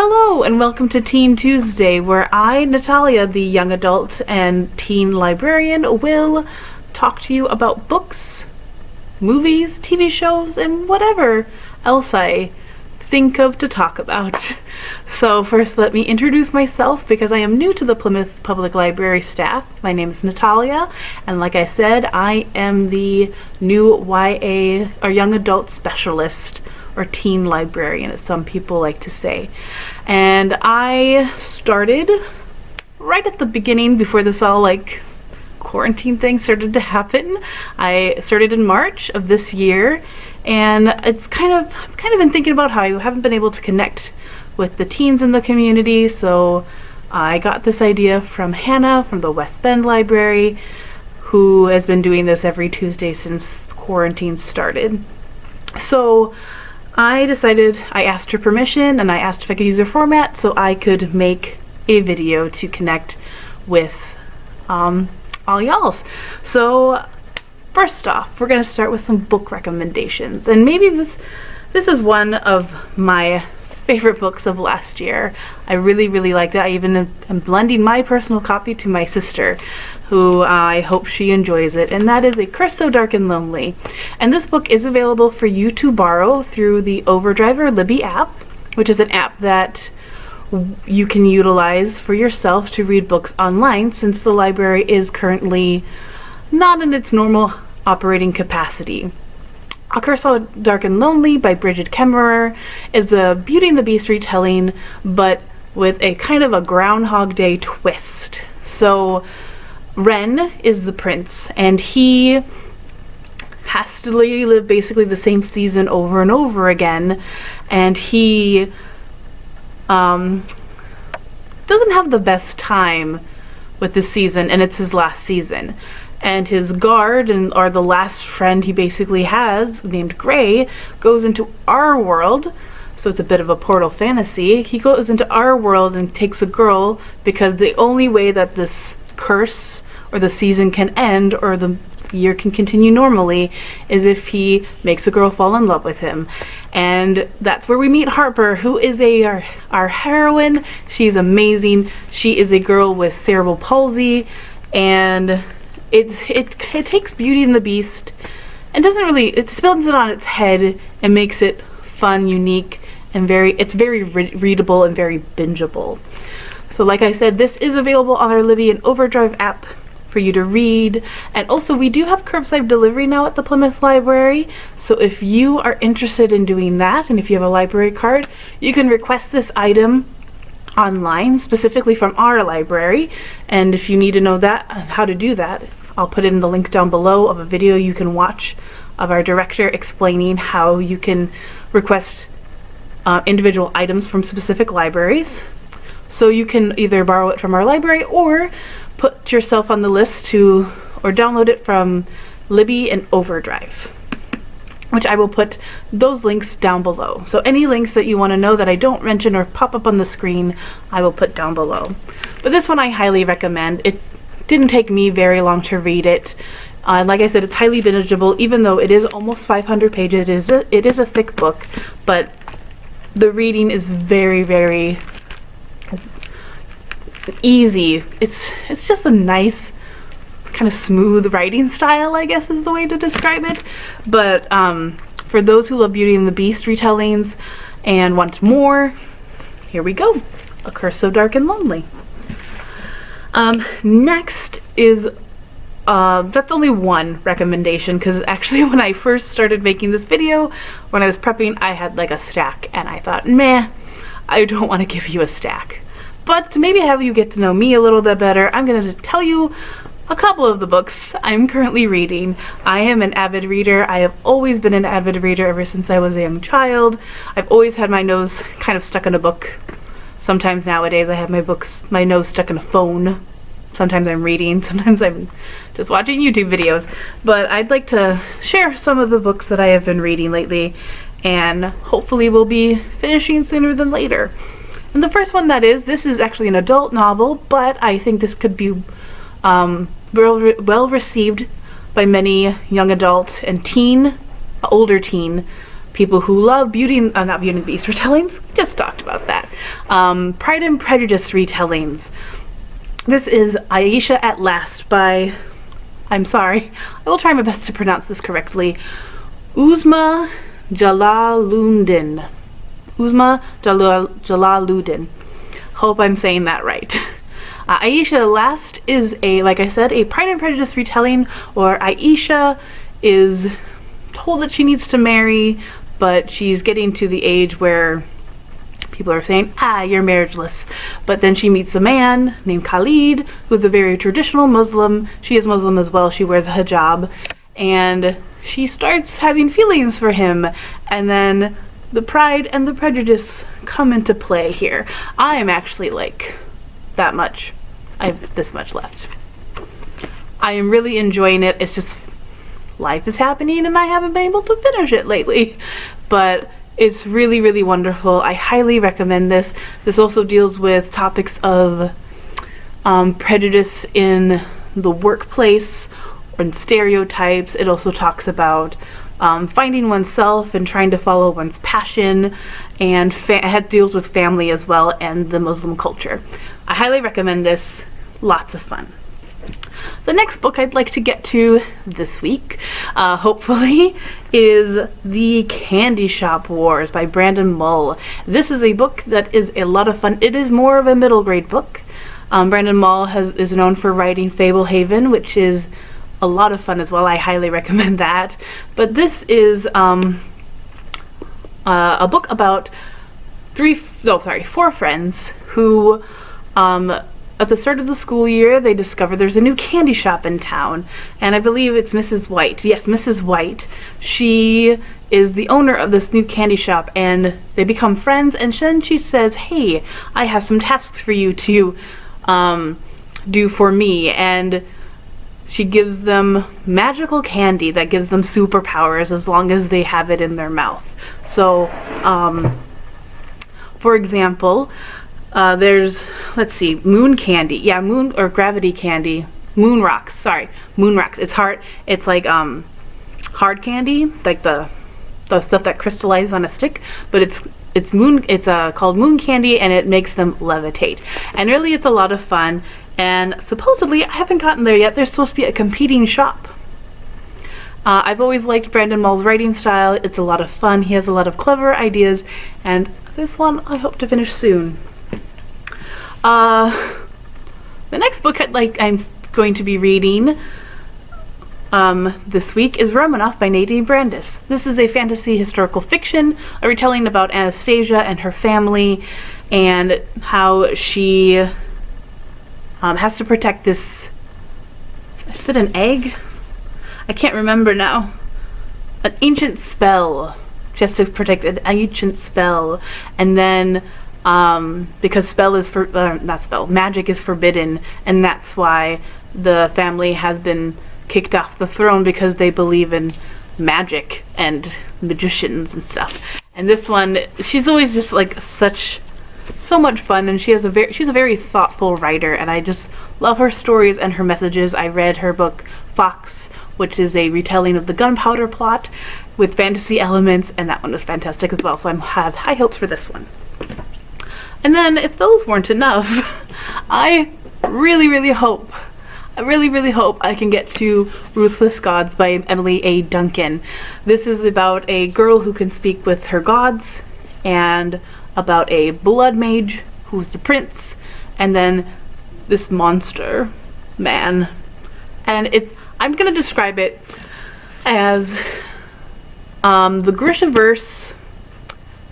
Hello and welcome to Teen Tuesday, where I, Natalya, the young adult and teen librarian, will talk to you about books, movies, TV shows, and whatever else I think of to talk about. So first let me introduce myself because I am new to the Plymouth Public Library staff. My name is Natalya, and like I said, I am the new YA or young adult specialist, or teen librarian, as some people like to say. And I started right at the beginning, before this all quarantine thing started to happen. I started in March of this year, and it's I've been thinking about how I haven't been able to connect with the teens in the community, so I got this idea from Hannah from the West Bend Library, who has been doing this every Tuesday since quarantine started. So I asked her permission, and I asked if I could use her format so I could make a video to connect with all y'all's. So first off, we're going to start with some book recommendations, and maybe this is one of my favorite books of last year. I really liked it. I even am blending my personal copy to my sister, who I hope she enjoys it, and that is A Curse So Dark and Lonely. And this book is available for you to borrow through the Overdrive or Libby app, which is an app that you can utilize for yourself to read books online, since the library is currently not in its normal operating capacity. A Curse So Dark and Lonely by Brigid Kemmere is a Beauty and the Beast retelling, but with a kind of a Groundhog Day twist. So Ren is the prince, and he has to live basically the same season over and over again, and he doesn't have the best time with this season, and it's his last season. And his guard, or the last friend he basically has, named Gray, goes into our world. So it's a bit of a portal fantasy. He goes into our world and takes a girl, because the only way that this curse or the season can end, or the year can continue normally, is if he makes a girl fall in love with him. And that's where we meet Harper, who is our heroine. She's amazing. She is a girl with cerebral palsy, and it takes Beauty and the Beast and it spins it on its head and makes it fun, unique, and very readable and very bingeable. So like I said, this is available on our Libby and Overdrive app for you to read. And also, we do have curbside delivery now at the Plymouth Library, so if you are interested in doing that, and if you have a library card, you can request this item online, specifically from our library. And if you need to know how to do that, I'll put in the link down below of a video you can watch of our director explaining how you can request individual items from specific libraries. So you can either borrow it from our library or put yourself on the list or download it from Libby and Overdrive, which I will put those links down below. So any links that you want to know that I don't mention or pop up on the screen, I will put down below. But this one I highly recommend. It didn't take me very long to read it. Like I said, it's highly bingeable, even though it is almost 500 pages. It is a thick book, but the reading is very easy. It's just a nice, kind of smooth writing style, I guess is the way to describe it. But for those who love Beauty and the Beast retellings and want more, here we go. A Curse So Dark and Lonely. Next is that's only one recommendation, because actually when I first started making this video, when I was prepping, I had a stack, and I thought, meh, I don't want to give you a stack. But to maybe have you get to know me a little bit better, I'm going to tell you a couple of the books I'm currently reading. I am an avid reader. I have always been an avid reader ever since I was a young child. I've always had my nose kind of stuck in a book. Sometimes nowadays I have my nose stuck in a phone. Sometimes I'm reading, sometimes I'm just watching YouTube videos. But I'd like to share some of the books that I have been reading lately, and hopefully will be finishing sooner than later. And the first one this is actually an adult novel, but I think this could be well received by many young adult and older teen people who love not Beauty and the Beast retellings. We just talked about that. Pride and Prejudice retellings. This is Ayesha at Last by, I'm sorry, I will try my best to pronounce this correctly, Uzma Jalaluddin. Uzma Jalaluddin. Hope I'm saying that right. Ayesha at Last is like I said, a Pride and Prejudice retelling, where Ayesha is told that she needs to marry, but she's getting to the age where people are saying, you're marriageless. But then she meets a man named Khalid, who's a very traditional Muslim. She is Muslim as well. She wears a hijab. And she starts having feelings for him. And then the Pride and the Prejudice come into play here. I am actually like that much. I have this much left. I am really enjoying it. It's just life is happening and I haven't been able to finish it lately. But it's really, really wonderful. I highly recommend this. This also deals with topics of prejudice in the workplace and stereotypes. It also talks about finding oneself and trying to follow one's passion, and it deals with family as well and the Muslim culture. I highly recommend this. Lots of fun. The next book I'd like to get to this week, hopefully, is The Candy Shop Wars by Brandon Mull. This is a book that is a lot of fun. It is more of a middle grade book. Brandon Mull is known for writing Fablehaven, which is a lot of fun as well. I highly recommend that. But this is a book about four friends who at the start of the school year, they discover there's a new candy shop in town, and I believe it's Mrs. White. Yes, Mrs. White. She is the owner of this new candy shop, and they become friends, and then she says, hey, I have some tasks for you to do for me, and she gives them magical candy that gives them superpowers as long as they have it in their mouth. So, for example, there's, let's see, moon candy. Yeah, moon or gravity candy. Moon rocks. Sorry, moon rocks. It's hard. It's like hard candy, like the stuff that crystallizes on a stick. But it's moon. It's called moon candy, and it makes them levitate. And really, it's a lot of fun. And supposedly, I haven't gotten there yet. There's supposed to be a competing shop. I've always liked Brandon Mull's writing style. It's a lot of fun. He has a lot of clever ideas, and this one I hope to finish soon. The next book I'm going to be reading this week is Romanov by Nadine Brandis. This is a fantasy historical fiction, a retelling about Anastasia and her family, and how she has to protect this. Is it an egg? I can't remember now. An ancient spell. Just to protect an ancient spell, and then because magic is forbidden, and that's why the family has been kicked off the throne, because they believe in magic and magicians and stuff. And this one, she's always just like so much fun, and she's a very thoughtful writer, and I just love her stories and her messages. I read her book Fox, which is a retelling of the Gunpowder Plot with fantasy elements, and that one was fantastic as well, so I have high hopes for this one. And then, if those weren't enough, I really hope I can get to Ruthless Gods by Emily A. Duncan. This is about a girl who can speak with her gods, and about a blood mage who's the prince, and then this monster man. And I'm gonna describe it as the Grishaverse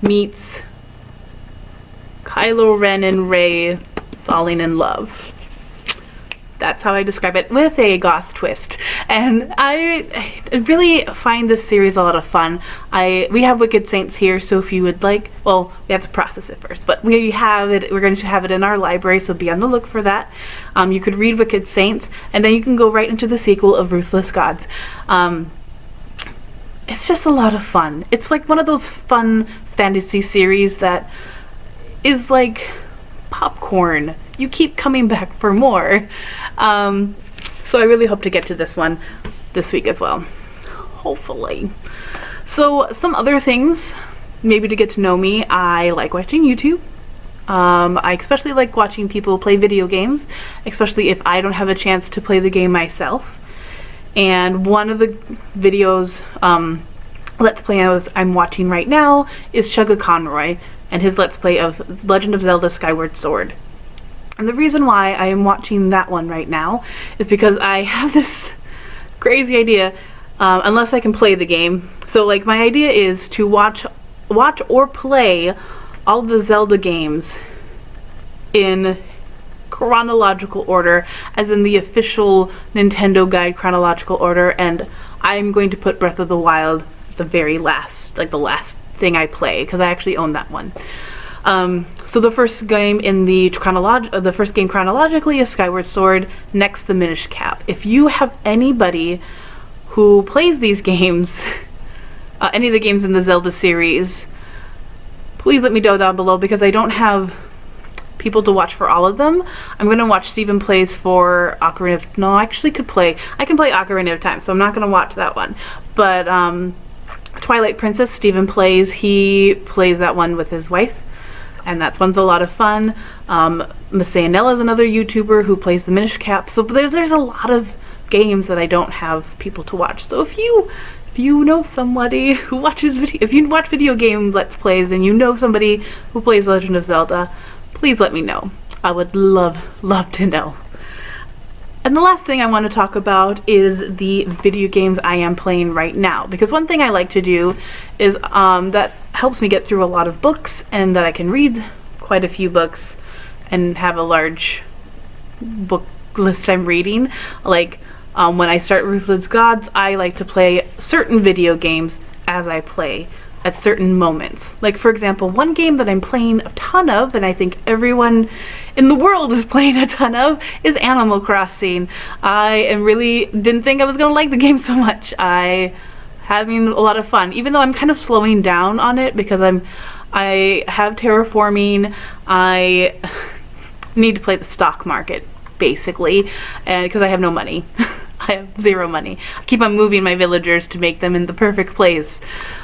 meets Kylo Ren and Rey falling in love. That's how I describe it, with a goth twist. And I really find this series a lot of fun. We have Wicked Saints here, so if you would like, well, we have to process it first, but we're going to have it in our library, so be on the look for that. You could read Wicked Saints, and then you can go right into the sequel of Ruthless Gods. It's just a lot of fun. It's like one of those fun fantasy series that is like popcorn. You keep coming back for more. So I really hope to get to this one this week as well. Hopefully. So some other things, maybe to get to know me, I like watching YouTube. I especially like watching people play video games, especially if I don't have a chance to play the game myself. And one of the videos, Let's Play I'm watching right now is Chugga Conroy and his Let's Play of Legend of Zelda Skyward Sword. And the reason why I am watching that one right now is because I have this crazy idea, unless I can play the game. So like my idea is to watch or play all the Zelda games in chronological order, as in the official Nintendo Guide chronological order, and I'm going to put Breath of the Wild the very last, like the last thing I play, because I actually own that one. So the first game in the first game chronologically is Skyward Sword, next the Minish Cap. If you have anybody who plays these games, any of the games in the Zelda series, please let me know down below, because I don't have people to watch for all of them. I'm going to watch Steven Plays for Ocarina of... No, I actually could play... I can play Ocarina of Time, so I'm not going to watch that one. But Twilight Princess, Steven Plays, he plays that one with his wife, and that one's a lot of fun. Masayanella is another YouTuber who plays the Minish Cap. So there's a lot of games that I don't have people to watch. So if you know somebody who watches if you watch video game Let's Plays and you know somebody who plays Legend of Zelda, please let me know. I would love to know. And the last thing I want to talk about is the video games I am playing right now. Because one thing I like to do is that helps me get through a lot of books, and that I can read quite a few books and have a large book list I'm reading. Like when I start Ruthless Gods, I like to play certain video games as I play at certain moments. Like, for example, one game that I'm playing a ton of, and I think everyone in the world is playing a ton of, is Animal Crossing. I really didn't think I was going to like the game so much. I having a lot of fun, even though I'm kind of slowing down on it because I have terraforming. I need to play the stock market, basically, and because I have no money. I have zero money. I keep on moving my villagers to make them in the perfect place.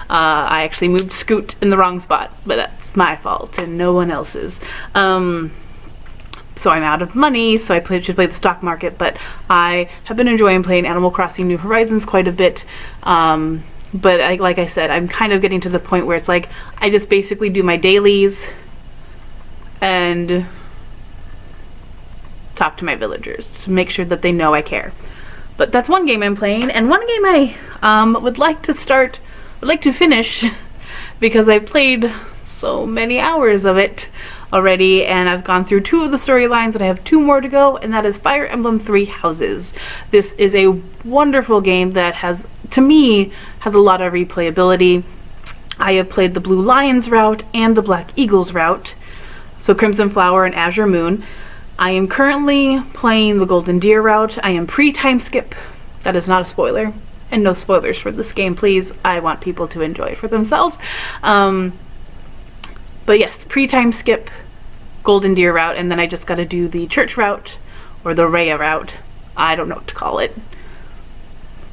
I actually moved Scoot in the wrong spot, but that's my fault and no one else's. So I'm out of money, so I should play the stock market, but I have been enjoying playing Animal Crossing New Horizons quite a bit. But like I said, I'm kind of getting to the point where it's like I just basically do my dailies and talk to my villagers to make sure that they know I care. But that's one game I'm playing, and one game I would like to finish because I played so many hours of it already, and I've gone through 2 of the storylines, and I have 2 more to go, and that is Fire Emblem 3 Houses. This is a wonderful game that to me, has a lot of replayability. I have played the Blue Lions route and the Black Eagles route, so Crimson Flower and Azure Moon. I am currently playing the Golden Deer route. I am pre-time skip. That is not a spoiler. And no spoilers for this game, please. I want people to enjoy it for themselves. But yes, pre-time skip, Golden Deer route, and then I just gotta do the church route, or the Rhea route. I don't know what to call it.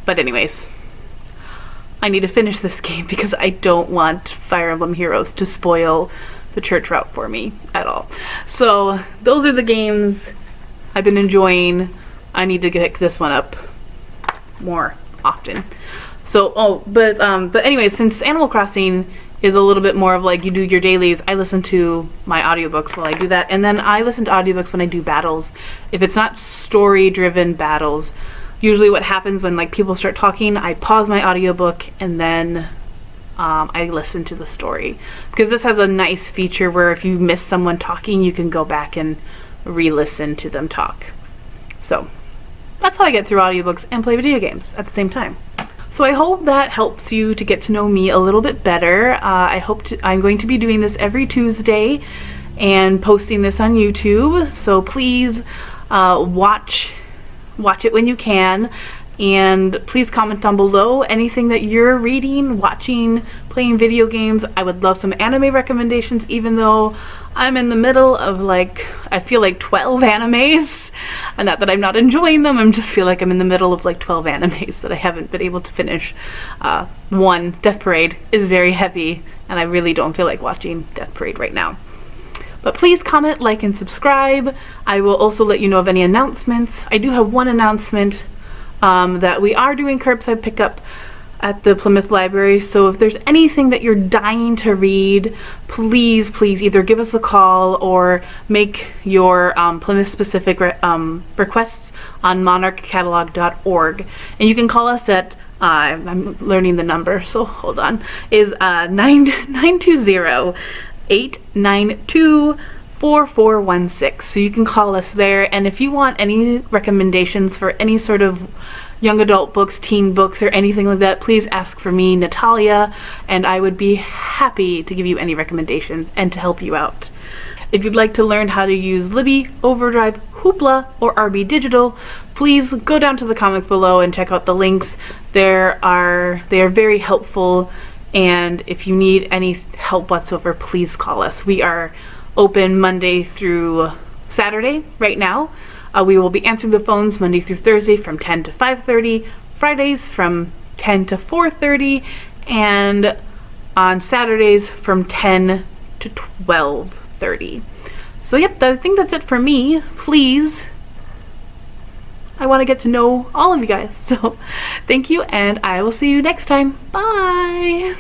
But anyways, I need to finish this game because I don't want Fire Emblem Heroes to spoil the church route for me at all. So those are the games I've been enjoying. I need to pick this one up more often. So but anyway, since Animal Crossing is a little bit more of like you do your dailies, I listen to my audiobooks while I do that, and then I listen to audiobooks when I do battles. If it's not story driven battles, usually what happens when like people start talking, I pause my audiobook and then I listen to the story, because this has a nice feature where if you miss someone talking, you can go back and re-listen to them talk. So that's how I get through audiobooks and play video games at the same time. So I hope that helps you to get to know me a little bit better. I'm going to be doing this every Tuesday and posting this on YouTube, so please watch it when you can. And please comment down below anything that you're reading, watching, playing video games. I would love some anime recommendations, even though I'm in the middle of like I feel like 12 animes, and not that I'm not enjoying them, I just feel like I'm in the middle of like 12 animes that I haven't been able to finish. One, Death Parade is very heavy, and I really don't feel like watching Death Parade right now. But please comment, like, and subscribe. I will also let you know of any announcements. I do have one announcement, that we are doing curbside pickup at the Plymouth Library, so if there's anything that you're dying to read, please either give us a call or make your Plymouth specific requests on monarchcatalog.org. And you can call us at I'm learning the number, so hold on, is 920-892-4416. So you can call us there, and if you want any recommendations for any sort of young adult books, teen books, or anything like that, please ask for me, Natalya, and I would be happy to give you any recommendations and to help you out. If you'd like to learn how to use Libby, Overdrive, Hoopla, or RB Digital, please go down to the comments below and check out the links. They are very helpful, and if you need any help whatsoever, please call us. We are open Monday through Saturday right now. We will be answering the phones Monday through Thursday from 10 to 5:30, Fridays from 10 to 4:30, and on Saturdays from 10 to 12:30. So yep, I think that's it for me. Please, I want to get to know all of you guys. So thank you, and I will see you next time. Bye!